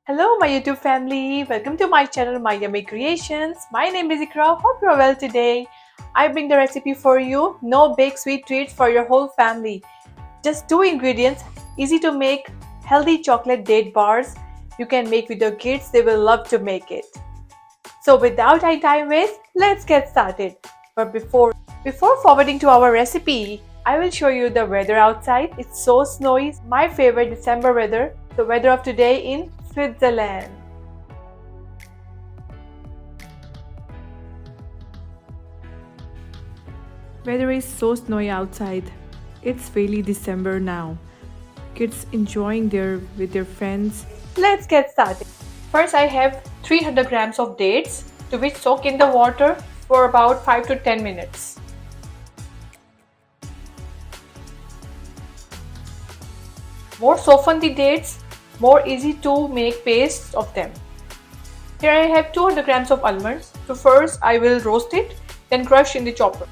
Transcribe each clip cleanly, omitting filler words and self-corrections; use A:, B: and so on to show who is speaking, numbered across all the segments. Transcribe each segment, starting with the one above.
A: Hello, my YouTube family. Welcome to my channel, My Yummy Creations. My name is Ikra. Hope you're well today. I bring the recipe for you. No big sweet treats for your whole family. Just two ingredients, easy to make, healthy chocolate date bars. You can make with your kids. They will love to make it. So without any time waste, let's get started. But before forwarding to our recipe, I will show you the weather outside. It's so snowy. My favorite December weather. The weather of today in Switzerland. Weather is so snowy outside. It's really December now. Kids enjoying with their friends. Let's get started. First I have 300 grams of dates to which soak in the water for about 5 to 10 minutes. More soften the dates, more easy to make paste of them. Here I have 200 grams of almonds. So first I will roast it, then crush in the chopper.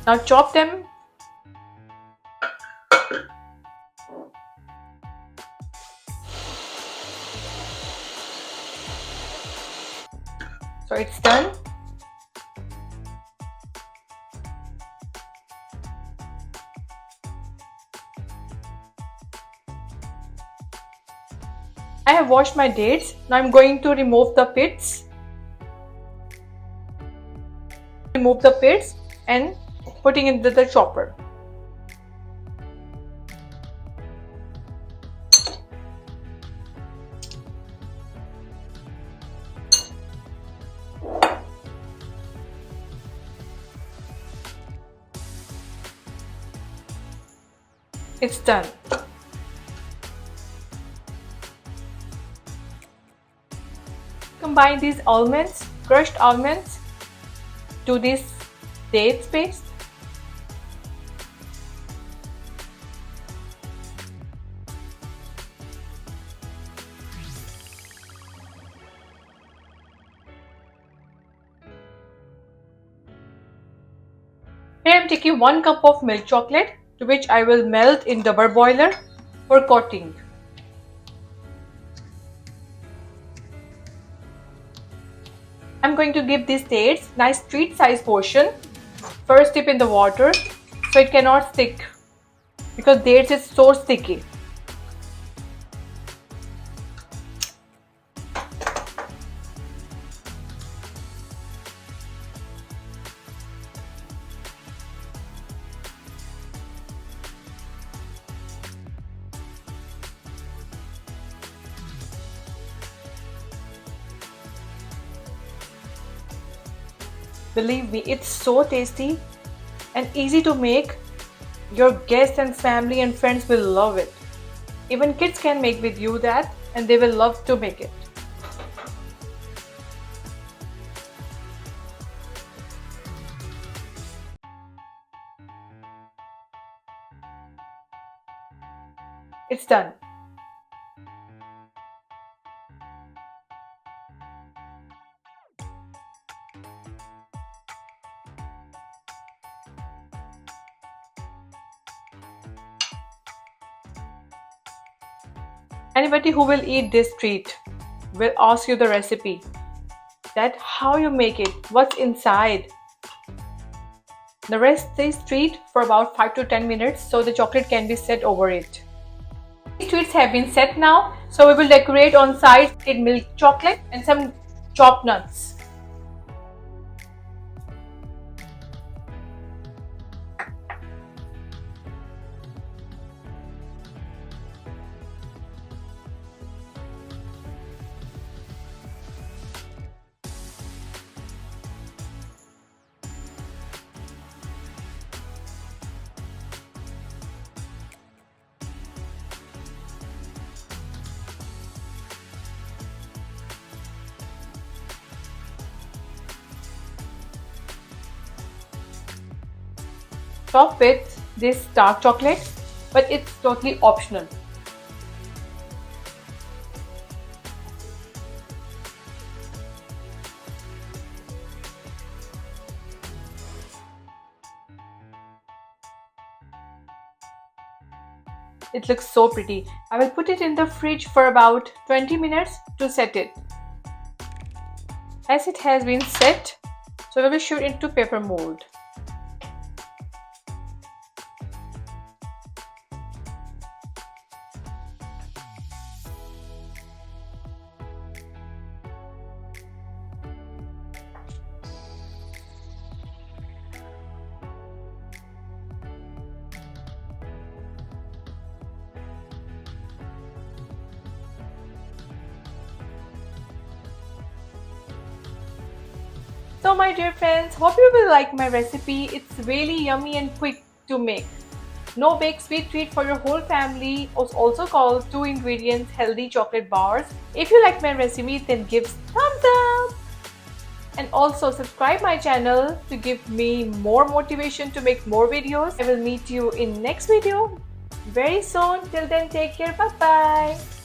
A: Now chop them. So it's done. I have washed my dates. Now I'm going to remove the pits. Remove the pits and putting into the chopper. It's done. Combine these almonds, crushed almonds, to this dates paste. Here I am taking 1 cup of milk chocolate, to which I will melt in double boiler for coating. I'm going to give these dates nice treat size portion. First dip in the water so it cannot stick because dates is so sticky. Believe me, it's so tasty and easy to make. Your guests and family and friends will love it. Even kids can make with you that and they will love to make it. It's done. Anybody who will eat this treat will ask you the recipe, that how you make it, what's inside. The rest is treat for about 5 to 10 minutes so the chocolate can be set over it. These treats have been set now, so we will decorate on side with milk chocolate and some chopped nuts. Top with this dark chocolate, but it's totally optional. It looks so pretty. I will put it in the fridge for about 20 minutes to set it. As it has been set, so we will shoot into paper mold. So my dear friends, hope you will like my recipe. It's really yummy and quick to make. No bake sweet treat for your whole family, also called 2 ingredients healthy chocolate bars. If you like my recipe, then give thumbs up. And also subscribe my channel to give me more motivation to make more videos. I will meet you in next video very soon. Till then, take care. Bye bye.